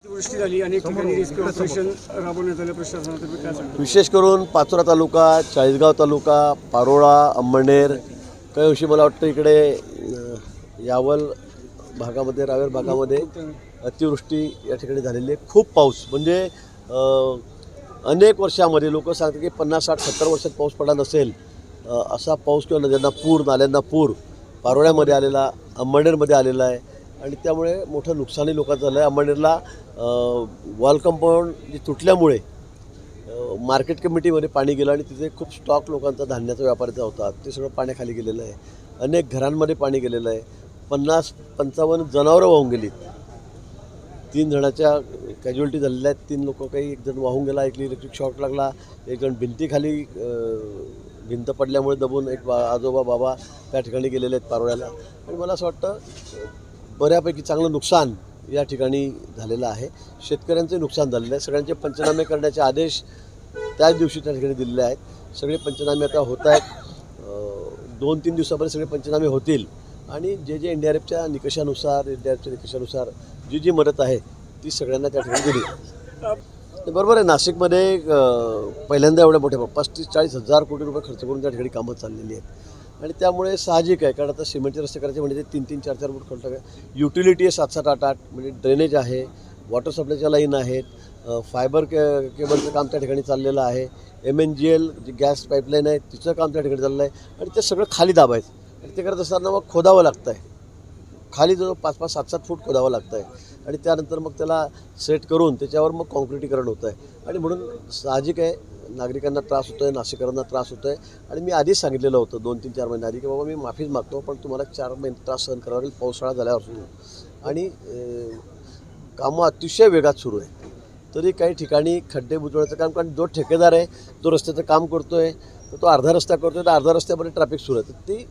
वृष्टी झाली अनेक ठिकाणी रेस्क्यू ऑपरेशन राबवण्यात आलं प्रशासनातर्फे काय सांगतो? विशेष करून पाचोरा तालुका, चाळीसगाव तालुका, पारोळा, अंमळनेर, काही वर्षी मला वाटतं इकडे यावल भागामध्ये, रावेर भागामध्ये अतिवृष्टी या ठिकाणी झालेली आहे. खूप पाऊस म्हणजे अनेक वर्षामध्ये लोक सांगतात की 50, 60, 70 वर्षात पाऊस पडला नसेल असा पाऊस किंवा नद्यांना पूर, नाल्यांना पूर पारोळ्यामध्ये आलेला, अंमळनेरमध्ये आलेला आहे आणि त्यामुळे मोठं नुकसानही लोकांचं झालं आहे. अंमळनेरला वॉल कंपाऊंड जी तुटल्यामुळे मार्केट कमिटीमध्ये पाणी गेलं आणि तिथे खूप स्टॉक लोकांचा धान्याचा व्यापाराचा होता, ते सगळं पाण्याखाली गेलेलं आहे. अनेक घरांमध्ये पाणी गेलेलं आहे. 50-55 जनावरं वाहून गेलीत. 3 जणांच्या कॅज्युअलिटी झालेल्या आहेत. 3 लोक, काही एक जण वाहून गेला, एक इलेक्ट्रिक शॉक लागला, एक जण भिंतीखाली भिंत पडल्यामुळे दबून एक आजोबा बाबा त्या ठिकाणी गेलेले आहेत पारोळ्याला. आणि मला असं वाटतं बऱ्यापैकी चांगलं नुकसान या ठिकाणी झालेलं आहे. शेतकऱ्यांचं नुकसान झालेलं आहे. सगळ्यांचे पंचनामे करण्याचे आदेश त्याच दिवशी त्या ठिकाणी दिलेले आहेत. सगळे पंचनामे आता होत आहेत. 2-3 दिवसापर्यंत सगळे पंचनामे होतील आणि जे NDRFच्या निकषानुसार जी मदत आहे ती सगळ्यांना त्या ठिकाणी दिली. बरोबर आहे, नाशिकमध्ये पहिल्यांदा एवढ्या मोठ्या 35-40 हजार कोटी रुपये खर्च करून त्या ठिकाणी कामं चाललेली आहेत आणि त्यामुळे साहजिक आहे, कारण आता सिमेंटचे रस्ते करायचे म्हणजे ते 3-3, 4-4 फूट खर्च आहे. युटिलिटी आहे 7-7, 8-8 म्हणजे ड्रेनेज आहे, वॉटर सप्लायच्या लाईन आहेत, फायबर केबलचं काम त्या ठिकाणी चाललेलं आहे, MNGL जी गॅस पाईपलाईन आहे तिचं काम त्या ठिकाणी चाललं आहे आणि ते सगळं खाली दाबायचं आणि ते करत असताना मग खोदावं लागतं आहे. खाली जो 5-5, 7-7 फूट खोदावं लागतं आहे आणि त्यानंतर मग त्याला सेट करून त्याच्यावर मग कॉन्क्रिटीकरण होतं आहे आणि म्हणून साहजिक आहे नागरिकांना त्रास होतो आहे, नाशिककरांना त्रास होतो आहे. आणि मी आधीच सांगितलेलं होतं 2-3-4 महिने आधी की बाबा मी माफीच मागतो, पण तुम्हाला 4 महिने त्रास सहन करावा लागेल पावसाळा झाल्यावर सुरू आणि कामं अतिशय वेगात सुरू आहे. तरी काही ठिकाणी खड्डे बुजवण्याचं काम, कारण जो ठेकेदार आहे तो रस्त्याचं काम करतो आहे तर तो अर्धा रस्ता करतो आहे, तर अर्धा रस्त्यामध्ये ट्रॅफिक सुरू आहे. तर ती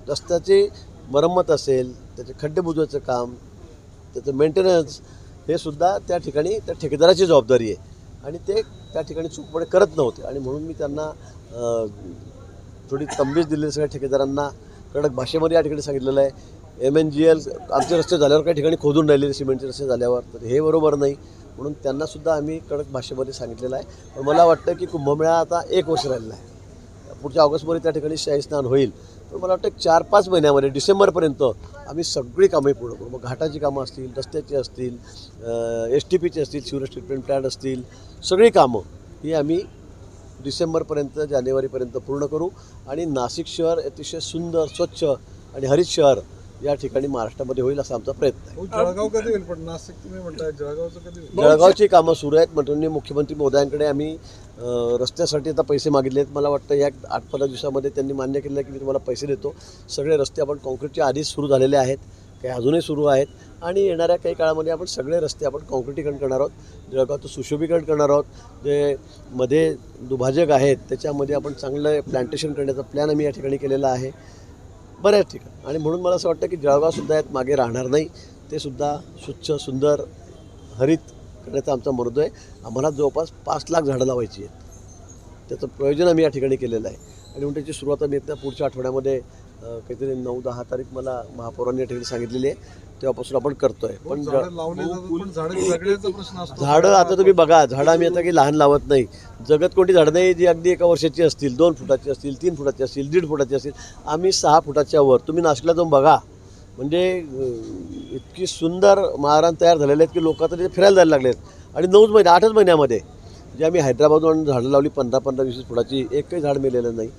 रस्त्याची मरम्मत असेल, त्याचे खड्डे बुजवायचं काम, त्याचं मेंटेनन्स, हे सुद्धा त्या ठिकाणी त्या ठेकेदाराची जबाबदारी आहे आणि ते त्या ठिकाणी चूकपणे करत नव्हते आणि म्हणून मी त्यांना थोडी तंबीज दिलेली सगळ्या ठेकेदारांना कडक भाषेमध्ये या ठिकाणी सांगितलेलं आहे. MNGL आमचे रस्ते झाल्यावर काही ठिकाणी खोदून राहिलेले सिमेंटचे रस्ते झाल्यावर, तर हे बरोबर नाही, म्हणून त्यांनासुद्धा आम्ही कडक भाषेमध्ये सांगितलेलं आहे. पण मला वाटतं की कुंभमेळा आता 1 वर्ष राहिलेला आहे, पुढच्या ऑगस्टमध्ये त्या ठिकाणी शाही स्नान होईल. पण मला वाटतं 4-5 महिन्यामध्ये डिसेंबरपर्यंत आम्ही सगळी कामं पूर्ण करू. मग घाटाची कामं असतील, रस्त्याची असतील, STPची असतील, सिवरेज ट्रीटमेंट प्लॅन्ट असतील, सगळी कामं ही आम्ही डिसेंबरपर्यंत, जानेवारीपर्यंत पूर्ण करू आणि नाशिक शहर अतिशय सुंदर, स्वच्छ आणि हरित शहर या ठिकाणी महाराष्ट्रामध्ये होईल असा आमचा प्रयत्न आहे. जळगाव कधी होईल? पण नाशिक तुम्ही म्हणताय, जळगावचं कधी होईल? जळगावची कामं सुरू आहेत. म्हणजे मुख्यमंत्री महोदयांकडे आम्ही रस्त्यासाठी आता पैसे मागितले आहेत. मला वाटतं या 8-15 दिवसामध्ये त्यांनी मान्य केलं आहे की मी तुम्हाला पैसे देतो. सगळे रस्ते आपण कॉन्क्रीटचे आधीच सुरू झालेले आहेत, काही अजूनही सुरू आहेत आणि येणाऱ्या काही काळामध्ये आपण सगळे रस्ते आपण कॉन्क्रिटीकरण करणार आहोत. जळगावचं सुशोभीकरण करणार आहोत. जे मध्ये दुभाजक आहेत त्याच्यामध्ये आपण चांगलं प्लांटेशन करण्याचा प्लॅन आम्ही या ठिकाणी केलेला आहे बऱ्याच ठिकाणी. आणि म्हणून मला असं वाटतं की जळगावसुद्धा यात मागे राहणार नाही, ते सुद्धा स्वच्छ, सुंदर, हरित करण्याचा आमचा मुद्दा आहे. आम्हाला जवळपास 5 लाख झाडं लावायची आहेत. त्याचं प्रयोजन आम्ही या ठिकाणी केलेलं आहे आणि म्हणून त्याची सुरुवात आम्ही येत्या पुढच्या आठवड्यामध्ये काहीतरी 9-10 तारीख मला महापौरांनी या ठिकाणी सांगितलेली आहे, तेव्हापासून आपण करतो आहे. पण झाडं आता तुम्ही बघा, झाडं आम्ही आता काही लहान लावत नाही. जगत कोणती झाडं नाही जी अगदी 1 वर्षाची असतील, 2 फुटाची असतील, 3 फुटाची असतील, 1.5 फुटाची असतील. आम्ही 6 फुटाच्या वर, तुम्ही नाशिकला जाऊन बघा, म्हणजे इतकी सुंदर महारान तयार झालेले आहेत की लोक आता तिथे फिरायला जायला लागले आहेत. आणि 9 महिने 8च महिन्यामध्ये जे आम्ही हैदराबादवरून झाडं लावली 15-15, 20 फुटाची, एकही झाड मेलेलं नाही.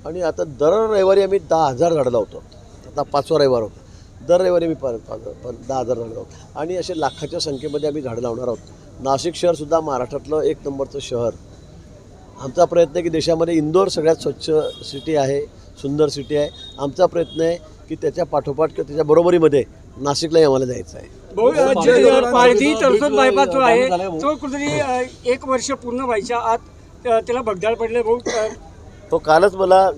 आणि आता दर रविवारी आम्ही 10,000 झाडं लावतो. आता 5वा रविवार होता, दर रविवारी आम्ही 10,000 झाडं लावतो आणि असे लाखाच्या संख्येमध्ये आम्ही झाडं लावणार आहोत. नाशिक शहरसुद्धा महाराष्ट्रातलं 1 नंबरचं शहर. आमचा प्रयत्न आहे की देशामध्ये इंदोर सगळ्यात स्वच्छ सिटी आहे, सुंदर सिटी आहे. आमचा प्रयत्न आहे की त्याच्या पाठोपाठ किंवा त्याच्या बरोबरीमध्ये नाशिकलाही आम्हाला जायचं आहे. पारधी तरसोद बायपास जो आहे तो कुठेतरी 1 वर्ष पूर्ण व्हायच्या आत त्याला भगदाड पडले. तो कालच मला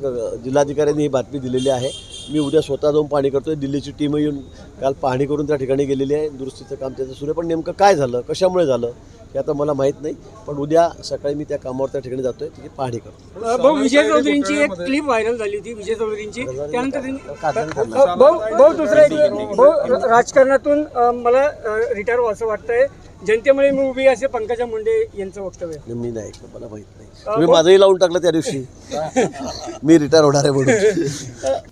जिल्हाधिकाऱ्यांनी ही बातमी दिलेली आहे. मी उद्या स्वतः जाऊन पाहणी करतो आहे. दिल्लीची टीम येऊन काल पाहणी करून त्या ठिकाणी गेलेली आहे. दुरुस्तीचं काम त्याचं सुरू आहे. पण नेमकं काय झालं, कशामुळे झालं हे आता मला माहीत नाही. पण उद्या सकाळी मी त्या कामावर त्या ठिकाणी जातो आहे, त्याची पाहणी करतो. भाऊ, विजय चौधरींची एक क्लिप व्हायरल झाली होती, विजय चौधरींची. त्यानंतर दुसरं एक राजकारणातून मला रिटायर व्हावं असं वाटतंय. जनतेमुळे मी उभी असे पंकजा मुंडे यांचं वक्तव्य आहे. मी नाही ऐकलं, मला माहित नाही. तुम्ही माझंही लावून टाकलं त्या दिवशी मी रिटायर होणार आहे म्हणून.